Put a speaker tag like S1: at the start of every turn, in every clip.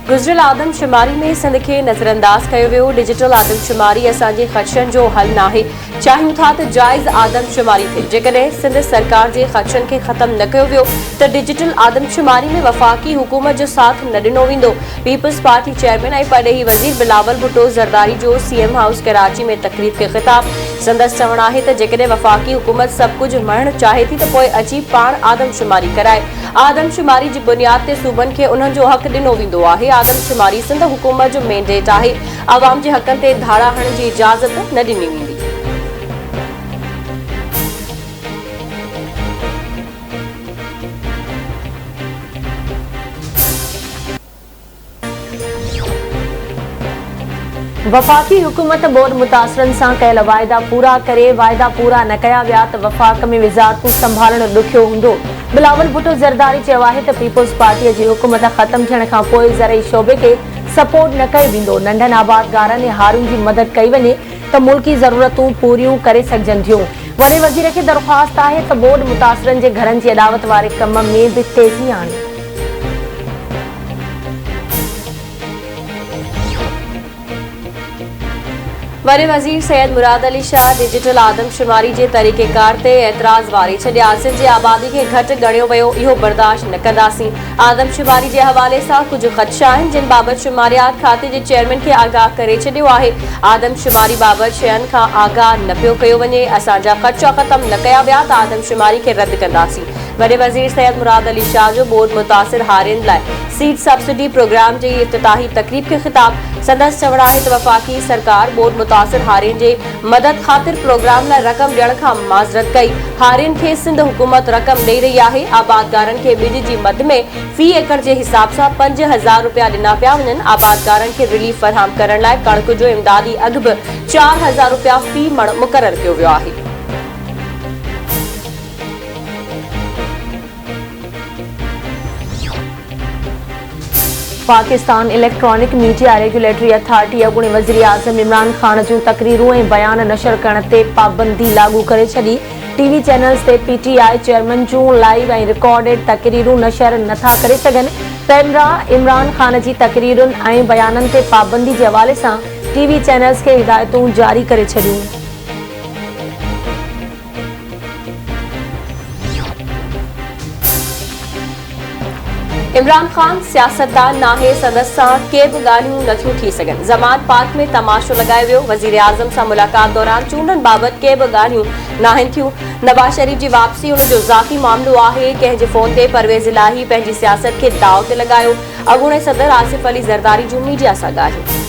S1: गुज़िरियल आदमशुमारी में सिंध खे नज़रअंदाज कयो वियो। डिजिटल आदमशुमारी असांजे ख़दशनि जो हल नाहे। चाहियूं था त जाइज़ आदमशुमारी थिए। जेकॾहिं सिंध सरकार जे ख़दशनि खे ख़त्म न कयो वियो त डिजिटल आदमशुमारी में वफ़ाक़ी हुकूमत जो साथ न ॾिनो वेंदो। पीपल्स पार्टी चेयरमैन ऐं परॾेही वज़ीर बिलावल भुट्टो ज़रदारी जो सीएम हाउस कराची में तक़रीब खे ख़िताब। संदसि चवणु आहे त जेकॾहिं वफ़ाक़ी हुकूमत सभु कुझु मढ़णु चाहे थी त पोइ अची पाण आदमशुमारी कराए। आदमशुमारी जी बुनियाद ते सूबनि खे उन्हनि जो हक़ ॾिनो वेंदो आहे। आदमशुमारी सिंध हुकूमत जो मैंडेट आहे। आवाम जे हक़नि ते धाड़ा हणण जी इजाज़त न ॾिनी वेंदी। वफ़ाक़ी हुकूमत बोर्ड मुतासिरनि सां कयल वाइदा पूरा करे वाइदा पूरा न कया विया त वफ़ाक़ में विज़ारतूं संभालणु ॾुखियो हूंदो। बिलावल भुट्टो ज़रदारी चयो आहे त पीपल्स पार्टीअ जी हुकूमत ख़त्म थियण खां पोइ ज़रई शोबे खे सपोर्ट न कयो वेंदो। नंढनि आबादगारनि ऐं हारियुनि जी मदद कई वञे त मुल्की ज़रूरतूं पूरियूं करे सघजनि थियूं। वॾे वज़ीर खे दरख़्वास्त आहे त बोर्ड मुतासिरनि जे घरनि जी अॾावत वारे कम में बि तेज़ी आणे। वॾे वज़ीर सैयद मुराद अली शाह डिजिटल आदमशुमारी जे तरीक़ेकार ते एतिराज़ वारे छॾिया। सिंध जी आबादी खे घटि ॻणियो वियो, इहो बर्दाश्त न कंदासीं। आदमशुमारी जे हवाले सां कुझु ख़दशा आहिनि जिन बाबति शुमारियात खाते जे चेयरमैन खे आगाह करे छॾियो आहे। आदमशुमारी बाबति शयुनि खां आगाह न पियो कयो वञे। असांजा ख़दशा ख़त्म न कया विया त आदमशुमारी खे रद्द कंदासीं। वॾे वज़ीर सैयद मुराद अली शाह जो बोर्ड मुतासिर हारियुनि लाइ सीड सब्सिडी प्रोग्राम जी इफ़्तिताही तक़रीब खे ख़िताब। संदसि चवणु आहे त वफ़ाक़ी सरकार बोर्ड मुतासिर हारियुनि जे मदद ख़ातिर प्रोग्राम लाइ रक़म ॾियण खां माज़रत कई। हारियुनि खे सिंध हुकूमत रक़म ॾेई रही आहे। आबादगारनि खे ॿिज जी मद में फ़ी एकड़ जे हिसाब सां 5000 रुपया ॾिना पिया वञनि। आबादगारनि खे रिलीफ फ़राहम करण लाइ कणक जो इमदादी अघु बि 4000 रुपया फ़ी मण मुक़ररु कयो वियो आहे। Pakistan electronic media regulatory authority अॻूणे वज़ीर आज़म इमरान ख़ान जूं तक़रीरूं ऐं बयान नशर करण ते पाबंदी लागू करे छॾी। टीवी चैनल्स ते पीटीआई चेयरमैन जूं लाइव ऐं रिकॉर्डेड तक़रीरूं नशर नथा करे सघनि। पैमरा इमरान ख़ान जी तक़रीरुनि ऐं बयाननि ते पाबंदी जे हवाले सां टीवी चैनल्स खे हिदायतूं जारी करे छॾियूं। इमरान ख़ान सियासतदान नाहे। संदसि सां के बि ॻाल्हियूं नथियूं थी सघनि। ज़मान पार्क में तमाशो लॻायो वियो। वज़ीर आज़म सां मुलाक़ात दौरान चूंडनि बाबति के बि ॻाल्हियूं नाहिनि थियूं। नवाज़ शरीफ़ जी वापसी उन जो ज़ाती मामिलो आहे। कंहिंजे फ़ोन ते परवेज़ इलाही पंहिंजी सियासत खे दाव ते लॻायो। अॻूणे सदर आसिफ अली ज़रदारी जूं मीडिया सां ॻाल्हियूं।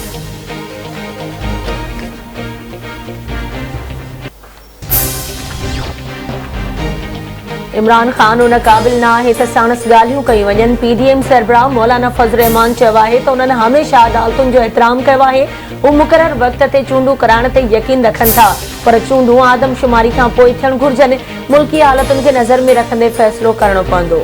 S1: इमरान ख़ान उन क़ाबिल न आहे त साणुसि ॻाल्हियूं कयूं वञनि। पीडीएम सरबराह मौलाना फज़ल रहमान चयो आहे त उन्हनि हमेशह अदालतुनि जो एतिराम कयो आहे। हू मुक़रर वक़्त ते चूंडूं कराइण ते यकीन रखनि था, पर चूंडूं आदमशुमारी खां पोइ थियणु घुरिजनि। मुल्की हालतुनि खे नज़र में रखंदे फ़ैसिलो करणो पवंदो।